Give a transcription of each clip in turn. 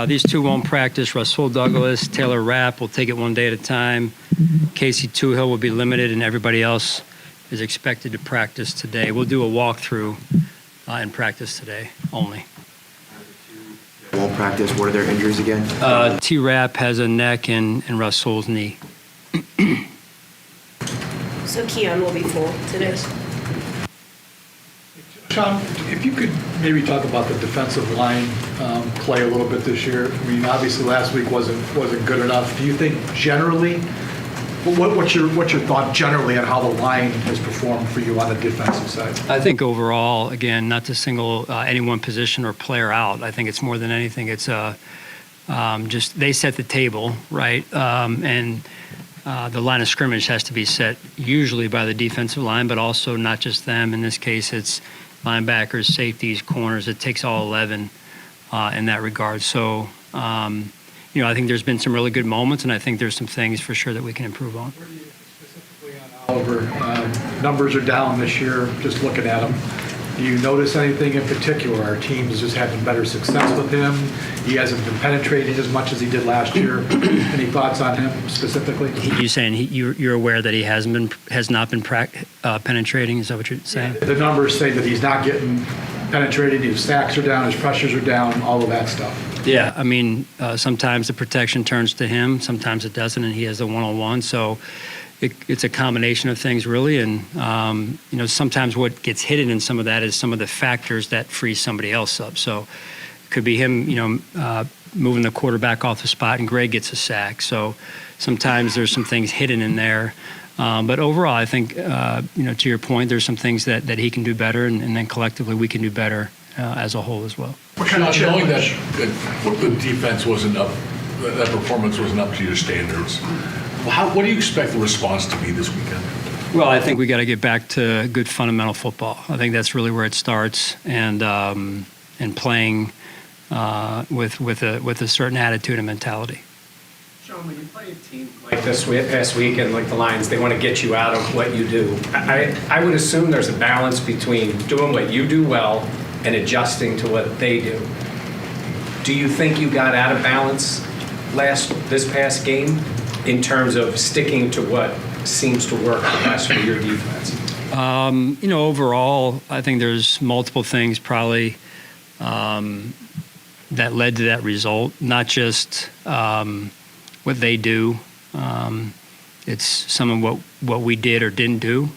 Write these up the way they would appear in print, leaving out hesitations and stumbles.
These two won't practice. Rasul Douglas, Taylor Rapp will take it one day at a time. Casey Tuhill will be limited, and everybody else is expected to practice today. We'll do a walkthrough in practice today only. Won't practice. What are their injuries again? T-Rapp has a neck and Rasul's knee. So Keon will be full today. Yes. Sean, if you could maybe talk about the defensive line play a little bit this year. I mean, obviously last week wasn't good enough. Do you think generally, what's your thought generally on how the line has performed for you on the defensive side? I think overall, again, not to single any one position or player out. I think it's more than anything. It's just they set the table, right? And the line of scrimmage has to be set usually by the defensive line, but also not just them. In this case, it's linebackers, safeties, corners. It takes all 11 in that regard. So, I think there's been some really good moments, and I think there's some things for sure that we can improve on. Where do you specifically on Oliver? Numbers are down this year, just looking at them. Do you notice anything in particular? Our teams just having better success with him. He hasn't been penetrating as much as he did last year. Any thoughts on him specifically? You saying you're aware that he has not been penetrating? Is that what you're saying? The numbers say that he's not getting penetrated. His sacks are down, his pressures are down, all of that stuff. Yeah, I mean, sometimes the protection turns to him, sometimes it doesn't, and he has the one-on-one. So it's a combination of things, really. And, sometimes what gets hidden in some of that is some of the factors that free somebody else up. So it could be him, moving the quarterback off the spot, and Greg gets a sack. So sometimes there's some things hidden in there. But overall, I think, to your point, there's some things that he can do better, and then collectively we can do better as a whole as well. Knowing that the defense wasn't up, that performance wasn't up to your standards, what do you expect the response to be this weekend? Well, I think we got to get back to good fundamental football. I think that's really where it starts, and playing with a certain attitude and mentality. Sean, when you play a team like this past week and like the Lions, they want to get you out of what you do. I would assume there's a balance between doing what you do well and adjusting to what they do. Do you think you got out of balance this past game in terms of sticking to what seems to work the best for your defense? Overall, I think there's multiple things probably that led to that result, not just what they do. It's some of what we did or didn't do.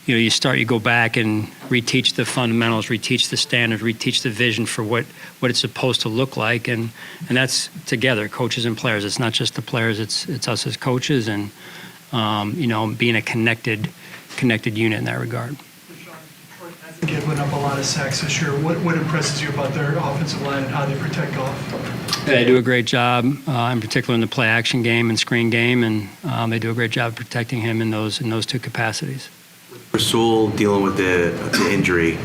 You go back and reteach the fundamentals, reteach the standards, reteach the vision for what it's supposed to look like, and that's together, coaches and players. It's not just the players; it's us as coaches, and being a connected unit in that regard. Detroit hasn't given up a lot of sacks this year. What impresses you about their offensive line and how they protect off? They do a great job, in particular in the play action game and screen game, and they do a great job of protecting him in those two capacities. Rasul dealing with the injury,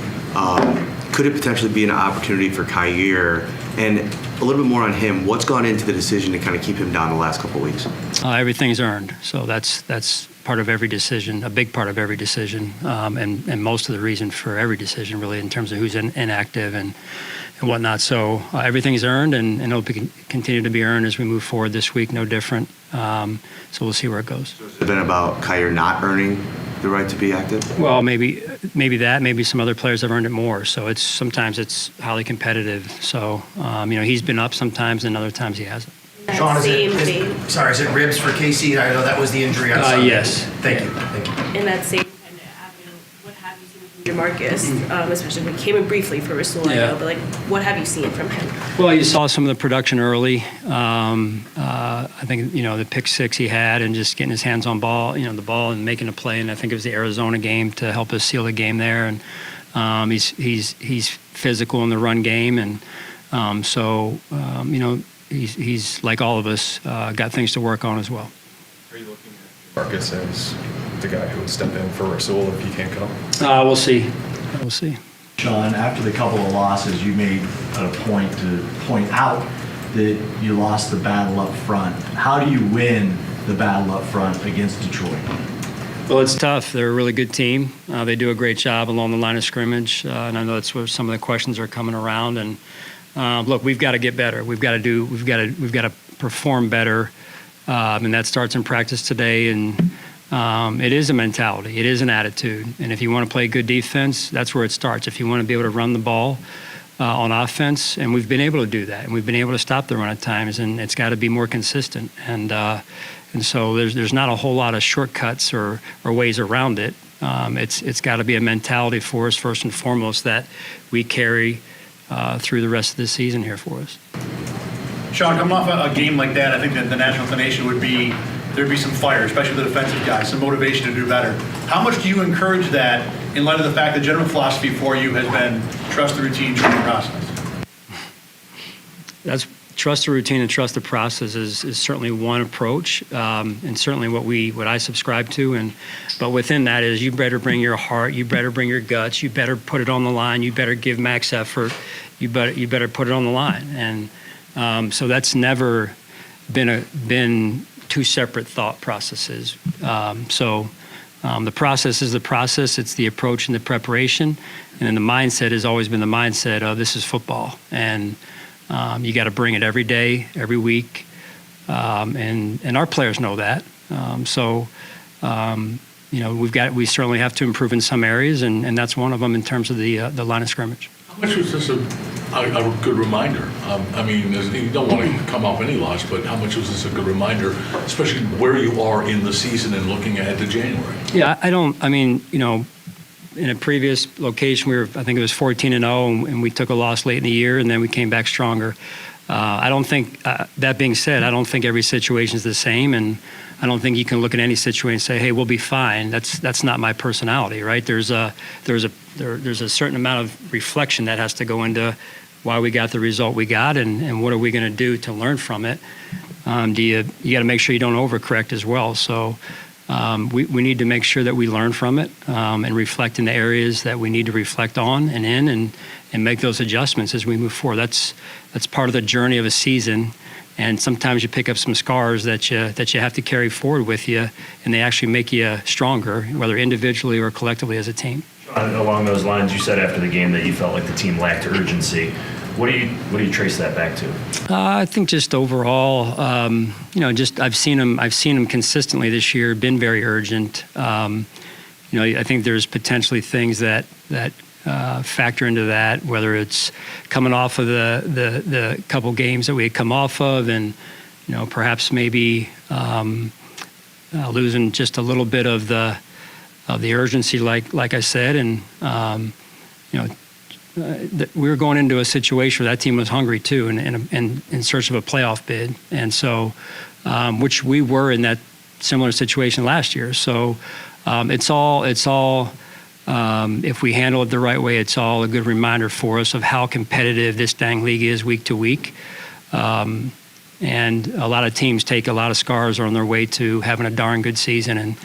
could it potentially be an opportunity for Kyer? And a little bit more on him, what's gone into the decision to kind of keep him down the last couple of weeks? Everything's earned, so that's part of every decision, a big part of every decision, and most of the reason for every decision, really, in terms of who's inactive and whatnot. So everything's earned, and it'll continue to be earned as we move forward this week, no different. So we'll see where it goes. So has it been about Kyer not earning the right to be active? Well, maybe that. Maybe some other players have earned it more. So sometimes it's highly competitive. So he's been up sometimes, and other times he hasn't. Sean, is it ribs for Casey? I know that was the injury on Sunday. Yes. Thank you. In that same kind of avenue, what have you seen from Demarcus, especially when he came in briefly for Rasul, I know, but what have you seen from him? Well, you saw some of the production early. I think the pick six he had, and just getting his hands on the ball and making a play. And I think it was the Arizona game to help us seal the game there. And he's physical in the run game, and he's like all of us, got things to work on as well. Are you looking at Marcus as the guy who would step in for Rasul if he can't come? We'll see. We'll see. Sean, after the couple of losses, you made a point to point out that you lost the battle up front. How do you win the battle up front against Detroit? Well, it's tough. They're a really good team. They do a great job along the line of scrimmage, and I know that's where some of the questions are coming around. And look, we've got to get better. We've got to perform better, and that starts in practice today. And it is a mentality. It is an attitude. And if you want to play good defense, that's where it starts. If you want to be able to run the ball on offense, and we've been able to do that, and we've been able to stop the run at times, and it's got to be more consistent. And so there's not a whole lot of shortcuts or ways around it. It's got to be a mentality for us first and foremost that we carry through the rest of the season here for us. Sean, coming off a game like that, I think that the national inclination would be there'd be some fire, especially the defensive guys, some motivation to do better. How much do you encourage that in light of the fact that general philosophy for you has been trust the routine, trust the process? That's trust the routine and trust the process is certainly one approach, and certainly what I subscribe to. But within that is you better bring your heart, you better bring your guts, you better put it on the line, you better give max effort, you better put it on the line. And so that's never been two separate thought processes. The process is the process. It's the approach and the preparation, and then the mindset has always been the mindset of this is football, and you got to bring it every day, every week, and our players know that. We certainly have to improve in some areas, and that's one of them in terms of the line of scrimmage. How much was this a good reminder? You don't want to come off any loss, but how much was this a good reminder, especially where you are in the season and looking ahead to January? Yeah, in a previous location, I think it was 14-0, and we took a loss late in the year, and then we came back stronger. I don't think, that being said, I don't think every situation is the same, and I don't think you can look at any situation and say, hey, we'll be fine. That's not my personality, right? There's a certain amount of reflection that has to go into why we got the result we got, and what are we going to do to learn from it. You got to make sure you don't overcorrect as well. So we need to make sure that we learn from it and reflect in the areas that we need to reflect on and make those adjustments as we move forward. That's part of the journey of a season. And sometimes you pick up some scars that you have to carry forward with you, and they actually make you stronger, whether individually or collectively as a team. Along those lines, you said after the game that you felt like the team lacked urgency. What do you trace that back to? I think just overall, I've seen them consistently this year, been very urgent. I think there's potentially things that factor into that, whether it's coming off of the couple games that we had come off of, and perhaps maybe losing just a little bit of the urgency, like I said, and we were going into a situation where that team was hungry too, and in search of a playoff bid, and so which we were in that similar situation last year. So it's all. If we handle it the right way, it's all a good reminder for us of how competitive this dang league is week to week. And a lot of teams take a lot of scars on their way to having a darn good season, and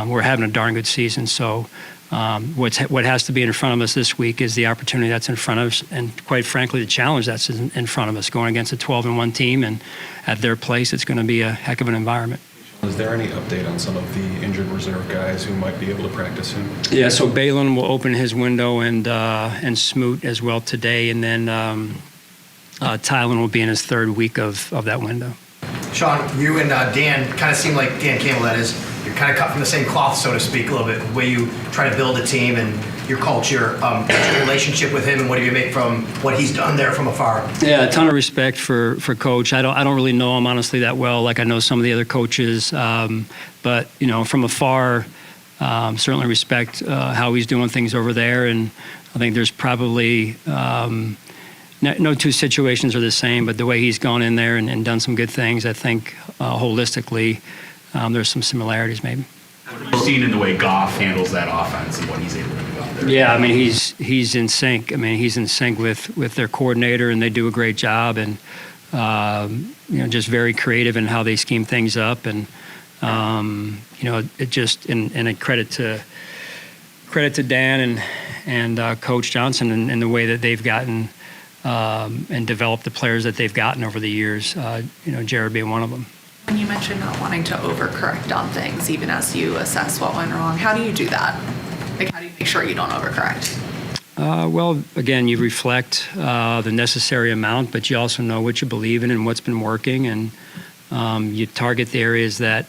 we're having a darn good season. So what has to be in front of us this week is the opportunity that's in front of us, and quite frankly, the challenge that's in front of us, going against a 12-1 team, and at their place, it's going to be a heck of an environment. Is there any update on some of the injured reserve guys who might be able to practice soon? Yeah, so Balin will open his window, and Smoot as well today, and then Tylen will be in his third week of that window. Sean, you and Dan kind of seem like Dan Campbell, that is. You're kind of cut from the same cloth, so to speak, a little bit. The way you try to build a team and your culture, what's your relationship with him, and what do you make from what he's done there from afar? Yeah, a ton of respect for Coach. I don't really know him honestly that well, like I know some of the other coaches, but from afar, certainly respect how he's doing things over there, and I think there's probably no two situations are the same, but the way he's gone in there and done some good things, I think holistically, there's some similarities maybe. What have you seen in the way Goff handles that offense and what he's able to do out there? Yeah, he's in sync. He's in sync with their coordinator, and they do a great job, and just very creative in how they scheme things up, and it just and a credit to Dan and Coach Johnson and the way that they've gotten and developed the players that they've gotten over the years. Jared being one of them. When you mentioned not wanting to overcorrect on things, even as you assess what went wrong, how do you do that? Like, how do you make sure you don't overcorrect? Well, again, you reflect the necessary amount, but you also know what you believe in and what's been working, and you target the areas that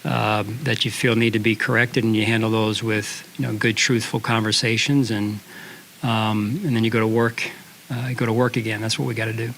that you feel need to be corrected, and you handle those with good, truthful conversations, and then you go to work. You go to work again. That's what we got to do.